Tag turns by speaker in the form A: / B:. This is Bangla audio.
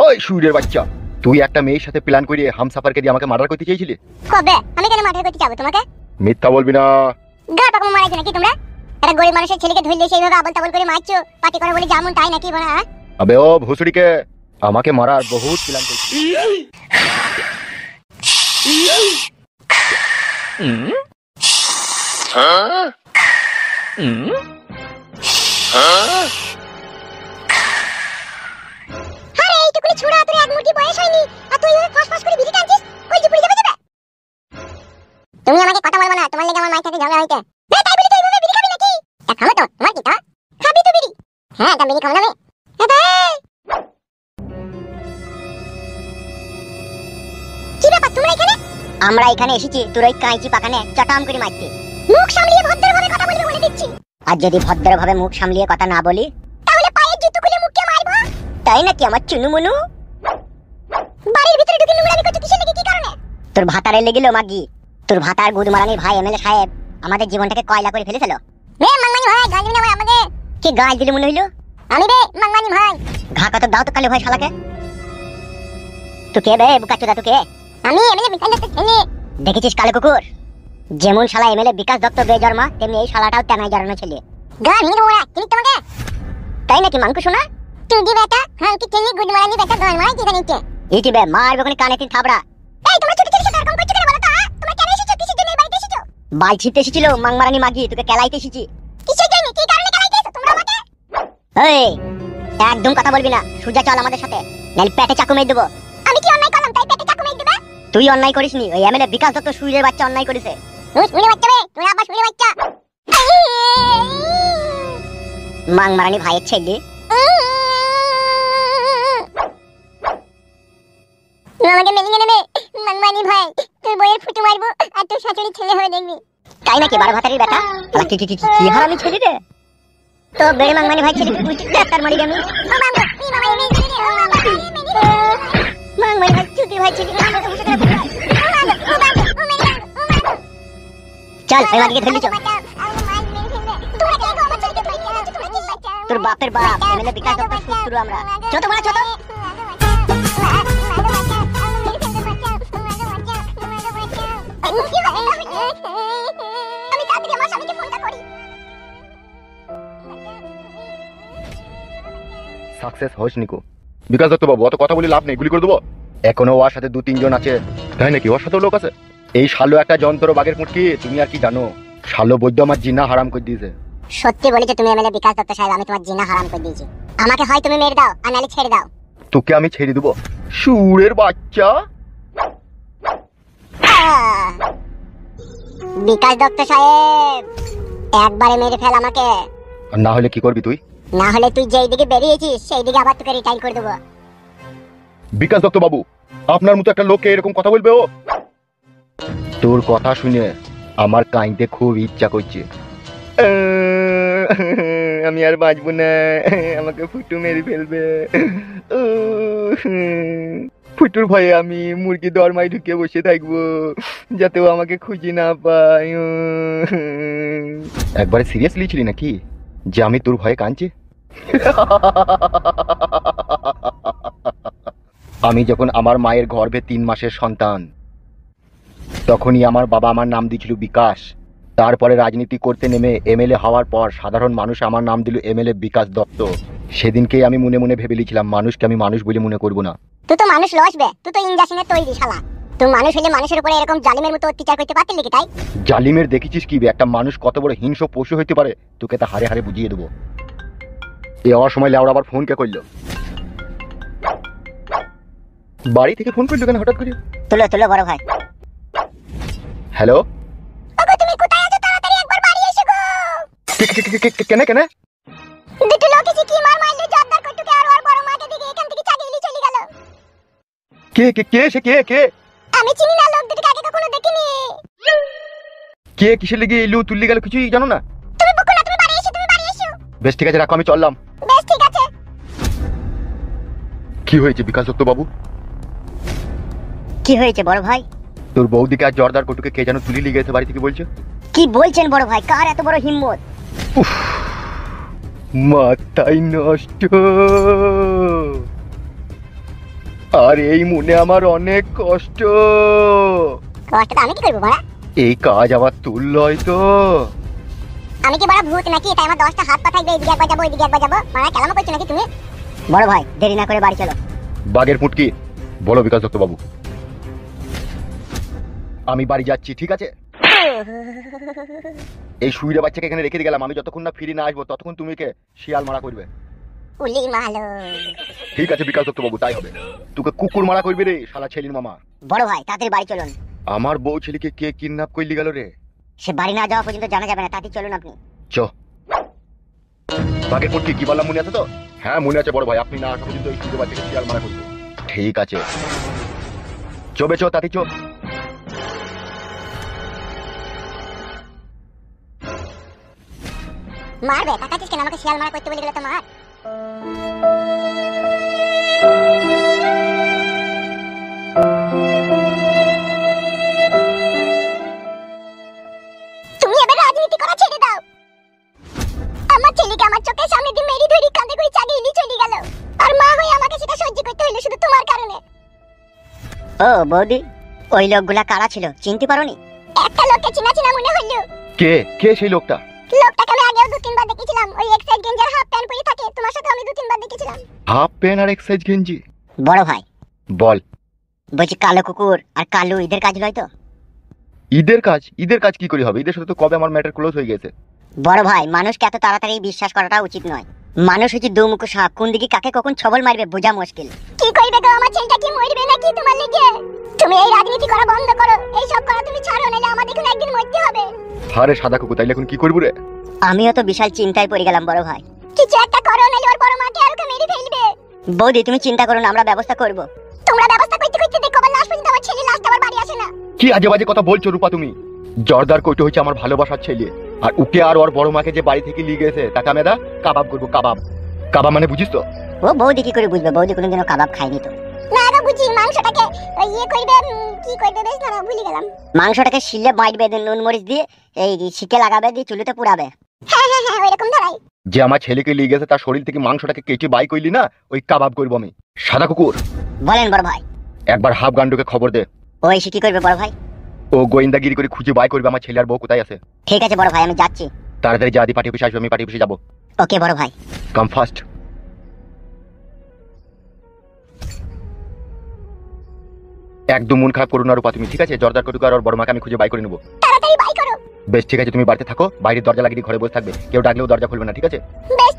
A: ওই সুরের বাচ্চা, তুই একটা মেয়ের সাথে প্ল্যান করিয়ে হামসাফারকে দিয়ে আমাকে মার্ডার করতে চেয়েছিলি?
B: কবে? আমি কেন মার্ডার করতে যাবো তোমাকে?
A: মিথ্যা বলবি না।
B: গাড় পাকমো মারাইছো নাকি তোমরা? একটা গরিব মানুষের ছেলেকে ধরলে সেইভাবে আবল তাবল করে মারছো, পার্টি করে বলে যেমন তাই নাকি বড়া?
A: আবে ও ভুসুড়িকে আমাকে মারার বহুত প্ল্যান করছিস।
B: আরে এইটুকুনি ছোড়া, তোর এক মুঠি বয়স হয়নি আর তুই ওই ফাঁস ফাঁস করে বিড়ি টানছিস, কই যে পুড়ে যাবে যাবে। তুমি আমাকে কথা বলবো না, তোমার লাগি আমার মায়ের সাথে ঝগড়া হইছে। বে তাই বলি তুই এইভাবে বিড়ি খাবি নাকি? তা খাবো তো, তোমার কি তা? খাবি তো বিড়ি? হ্যাঁ, তা বিড়ি খাবো না আমি। এবে কি ব্যাপার তোমরা এখানে? আমরা এখানে এসেছি তোর ওই কাঁচি পাকানে চটাম করে মারতে। মুখ সামলিয়ে ভদ্রভাবে কথা বলবি বলে দিচ্ছি। আর যদি ভদ্রভাবে মুখ সামলিয়ে কথা না বলি তাহলে পায়ের জুতো খুলে মুখে মারবো। তাই নাকি আমার চুনু মনু? বাড়ির ভিতরে ঢুকে নোংরামি করছিস কিসের লাগি, কি কারণে? তোর ভাতারে লেগিলো মাগি। তোর ভাতার গুদমারানি ভাই এমএলএ সাহেব আমাদের জীবনটাকে কয়লা করে ফেলেছিল। বে মাংমানি ভাই, গাল দিবি না ভাই আমাকে। কি গাল দিলি মনে হইলো? আমি বে মাংমানি ভাই। ঘা কত দাও তো কালে ভাই শালাকে। তুই কে বে বুকাচোদা, তুই কে? আমি এমএলএ বিকাশ দত্ত ছেলে। দেখেছিস কালে কুকুর, যেমন শালা এমএলএ বিকাশ দত্ত বেজন্মা তেমনি এই শালাটাও তেনাই জড়ানো ছেলে। গান হিনে ওরা চিনি তোমাকে? তাই নাকি মাংকু শোনা? তুই দি বেটা হ্যাঁ কি ছেলে গুদমারানি বেটা গান মারাই কি জানিস? এইটি বে মারবে কোনে কানে তিন থাবড়া। এই তোমরা ছোট ছোট সাথে এরকম করছো কেন বলো তো? তোমরা কেন এসেছো, কিসের জন্য এই বাড়িতে এসেছো? বাল ছিটতে এসেছিল মাংমারানি মাগি, তোকে কেলাইতে এসেছি। কিসের জন্য, কি কারণে কেলাইতে এসেছো তোমরা আমাকে? এই একদম কথা বলবি না, সোজা চল আমাদের সাথে, নালে পেটে চাকু মেরে দেবো। আমি কি অন্যায় করলাম তাই পেটে চাকু মেরে দিবে? তুই অন্যায় করিসনি, ওই এমএলএ বিকাশ দত্ত সুইরের বাচ্চা অন্যায় করেছে। তুই শুনে বাচ্চা বে, তুই আবার শুনে বাচ্চা। মাংমারানি ভাইয়ের ছেলে। তুই আমাকে মেনে নেবে মাংমারানি ভাই, তুই বইয়ের ফুটু মারবো আর তুই শাশুড়ি ছেলে হয়ে দেখবি। তাই নাকি বারো ভাতারি বেটা? আলা কি কি কি কি হারামি ছেলে রে তো বেড়ে মাংমারানি ভাই ছেলে তুই ডাক্তার মরি গেমি। ও মামা তুই মামা এমএলএ ছেলে, ও মামা মাংমারানি ভাই চুদি ভাই ছেলে। চল এবার দিকে ধরে চল। তোর বাপের বাপ এমএলএ বিকাশ দত্ত শুরু আমরা ছোট বড় ছোট। আমি তাড়াতাড়ি আমার স্বামীকে ফোনটা করি।
A: সাকসেস হইস নিকো। বিকাশ দত্ত বাবু অত কথা বলি লাভ নেই, গুলি করে দেবো। এখনো ওর সাথে 2-3 জন আছে। তাই নাকি? ওর সাথেও লোক আছে? এই শালো একটা যন্ত্র বাগের মুটকি, তুমি আর কি জানো? শালো বৈদ্য আমার জিনা হারাম করে দিয়েছে।
B: সত্যি বলেছো তুমি এমএলএ বিকাশ দত্ত সাহেব, আমি তোমার জিনা হারাম করে দিয়েছি। আমাকে হয় তুমি মেরে দাও আর নালে ছেড়ে দাও।
A: তোকে আমি ছেড়ে দেবো সুরের বাচ্চা।
B: বিকাশ দত্ত সাহেব একবারে মেরে ফেল আমাকে।
A: আর না হলে কি করবি তুই?
B: না হলে তুই যেই দিকে বেরিয়েছিস সেই দিকে আবার তোকে রিটাইল করে দেবো।
A: বিকাশ দত্ত বাবু, আপনার মতো একটা লোককে এরকম কথা বলবে ও? তোর কথা শুনে আমার কাঁদতে খুব ইচ্ছা করছে। আমি আর বাঁচবো না, আমাকে ফুটু মেরে ফেলবে। ফুটুর ভয়ে আমি মুরগি দরমায় ঢুকে বসে থাকবো যাতে ও আমাকে খুঁজে না পায়। একবারে সিরিয়াসলি ছিলি নাকি যে আমি তোর ভয়ে কাঁদছি? আমি যখন আমার মায়ের গর্ভে 3 মাসের সন্তান, তখনই আমার বাবা আমার নাম দিয়েছিল বিকাশ। তারপরে রাজনীতি করতে নেমে এমএলএ হওয়ার পর সাধারণ মানুষ আমার নাম দিল এমএলএ বিকাশ দত্ত। সেদিনকেই আমি মনে মনে ভেবে লিছিলাম মানুষকে আমি মানুষ বলে মনে করব না।
B: তুই তো মানুষ লসবে, তুই তো ইনজেকশনের তৈরি শালা। তুই মানুষ হলে মানুষের উপরে এরকম জালিমের মতো অত্যাচার করতে পারতিস নাকি? তাই
A: জালিমের দেখেছিস কি একটা মানুষ কত বড় হিংস্র পশু হইতে পারে, তোকে তা হারে হারে বুঝিয়ে দেবো। এ অসময় লেওড়া আবার ফোন কে করলো? বাড়ি থেকে ফোন করলো কেন হঠাৎ করে?
B: তুলো তুলো বড় ভাই।
A: হ্যালো,
B: ওগো তুমি কোথায় আছো? তাড়াতাড়ি একবার বাড়ি এসো গো।
A: কেন কেন?
B: দুটো লোক এসে কি মার মারলো জব্দার কটুকে আর ওর বড় মাকে দিকে এখান থেকে চাগিয়ে চলে গেল।
A: কে কে কে সে কে কে?
B: আমি চিনি না, লোক দুটোকে আগে কখনো দেখিনি।
A: কে কিসের লেগে এলো তুললি গেল কিছুই জানো না?
B: তুমি বকো না, তুমি বাড়ি এসো, তুমি বাড়ি এসো।
A: বেশ ঠিক আছে, রাখো, আমি চললাম।
B: বেশ ঠিক আছে।
A: কি হয়েছে বিকাশ দত্ত বাবু?
B: কি হয়েছে বড় ভাই?
A: তোর বৌদিকে আর জর্দার কটুকে কে যেন তুলি লিয়ে গেছে বাড়ি থেকে বলছে।
B: কি বলছেন বড় ভাই? কার এত বড় হিম্মত?
A: উফ, মাথায় নষ্ট। আর এই মনে আমার অনেক কষ্ট।
B: কষ্টটা আমি কি করবো বড়া?
A: এই কাজ আবার তুলল হয়তো।
B: আমি কি বড় ভূত নাকি? তাই আমার 10টা হাত পা থাকবে, এদিকে একবার যাবো ওইদিকে একবার যাবো। মানে কেলামো করছো নাকি তুমি? বড় ভাই দেরি না করে বাড়ি চলো।
A: বাঘের পুটকি, বলো বিকাশ দত্ত বাবু। আমি বাড়ি যাচ্ছি, ঠিক আছে? এই শুইরে বাচ্চাকে এখানে রেখে দিয়ে গেলাম, আমি যতক্ষণ না ফিরে না আসবো ততক্ষণ তুমি কে শিয়াল মারা করবে।
B: উলি মালো।
A: ঠিক আছে বিকাশ দত্ত বাবু, তাই হবে। তোকে কুকুর মারা করবে রে শালা ছেলির মামা।
B: বড় ভাই তাড়াতাড়ি বাড়ি চলুন।
A: আমার বউ ছেলেকে কে কিডন্যাপ করলি গেল রে?
B: সে বাড়ি না যাওয়া পর্যন্ত জানা যাবে না, তাড়াতাড়ি চলুন আপনি।
A: চ। বাঘের পুটকি কি বললাম মনে আছে তো? হ্যাঁ মনে আছে বড় ভাই, আপনি না আসা পর্যন্ত এই শুইরে বাচ্চাকে শিয়াল মারা করবে। ঠিক আছে, চবে চো তাতে চো।
B: মারবে তাকাচ্ছিস কেন? আমাকে শিয়াল মারা করতে বলে গেলে তো মার। তুমি এবার রাজনীতি করা ছেড়ে দাও। আমার ছেলেকে আমার চোখের সামনে দিয়ে মেরি ধরি কাঁদে করে চাগিয়ে নিয়ে চলে গেল, আর মা হয়ে আমাকে সেটা সহ্য করতে হইলো শুধু তোমার কারণে। ও বৌদি, ওই লোকগুলা কারা ছিল চিনতে পারোনি? একটা লোককে চিনা চিনা মনে হইলো।
A: কে কে সেই লোকটা?
B: লোকটাকে আমি আগেও 2-3 বার দেখেছিলাম, ওই এক্সাইজ গেঞ্জার হাফ প্যান্ট পরে থাকে, তোমার সাথে আমি 2-3 বার দেখেছিলাম।
A: হাফ প্যান্ট আর এক্সাইজ গেঞ্জি?
B: বড় ভাই
A: বল।
B: বলছি কালো কুকুর আর কালু ঈদের কাজ লয় তো?
A: ঈদের কাজ? ঈদের কাজ কি করে হবে? ঈদের সাথে তো কবে আমার ম্যাটার ক্লোজ হয়ে গেছে।
B: বড় ভাই মানুষকে এত তাড়াতাড়ি বিশ্বাস করাটা উচিত নয়। মানুষ হচ্ছে দুমুখো সাপ, কোন দিকে কাকে কখন ছবল মারবে বোঝা মুশকিল। কি কইবে গো? আমার ছেলেটা কি মরবে নাকি তোমার লেগে? তুমি এই রাজনীতি করা বন্ধ করো, এই সব করা তুমি ছাড়ো, নাহলে আমাদের কোনো একদিন মরতে হবে।
A: আরে সাদা কুকুর, তাইলে এখন কি করবো রে?
B: আমিও তো বিশাল চিন্তায় পড়ে গেলাম বড় ভাই। কিছু একটা করো, নাহলে ওর বড় মাকে আর ওকে মেরে ফেলবে। বৌদি তুমি চিন্তা করো না, আমরা ব্যবস্থা করব। তোমরা ব্যবস্থা করতে করতে দেখো আবার লাস্ট পর্যন্ত আমার ছেলে লাস্ট আবার বাড়ি আসে না।
A: কি আজে বাজে কথা বলছো রূপা তুমি? জর্দার কইতে হচ্ছে আমার ভালোবাসার ছেলে, আর উকে আর ওর বড় মাকে যে বাড়ি থেকে নিয়ে গেছে তাকে আমি দা কাবাব করবো। কাবাব কাবাব মানে বুঝিস তো?
B: ও বৌদি কি করে বুঝবে? বৌদি কোনোদিনও কাবাব খায়নি তো। না গো বুঝি, মাংসটাকে ইয়ে করবে, কি করবে বেশ না ভুলে গেলাম। মাংসটাকে শিলে বাইটবে, নুন মরিচ দিয়ে এই শিকে লাগাবে, দিয়ে চুলিতে পুরাবে। হ্যাঁ হ্যাঁ হ্যাঁ ওইরকম ধরাই।
A: যে আমার ছেলেকে নিয়ে গেছে তার শরীর থেকে মাংসটাকে কেটে বাই করলি না, ওই কাবাব করবো আমি। সাদা কুকুর
B: বলেন বড় ভাই।
A: একবার হাফ গান্ডুকে খবর দে।
B: ও এসে কি করবে বড় ভাই?
A: ও গোয়েন্দাগিরি করে খুঁজে বাই করবে আমার ছেলে আর বউ কোথায় আছে।
B: ঠিক আছে বড় ভাই, আমি যাচ্ছি।
A: তাড়াতাড়ি যা, দি পার্টি অফিসে আসবে, আমি পার্টি অফিসে যাবো।
B: ওকে বড় ভাই।
A: কাম ফাস্ট। একদম মন খারাপ করো না রূপা তুমি, ঠিক আছে? জর্দার কটুক আর ওর বড় মাকে আমি খুঁজে বাই করে নেবো।
B: তাড়াতাড়ি বাই করো।
A: বেশ ঠিক আছে, তুমি বাড়িতে থাকো, বাইরে দরজা লাগিয়ে ঘরে বসে থাকবে, কেউ ডাকলেও দরজা খুলবে না, ঠিক আছে?
B: বেশ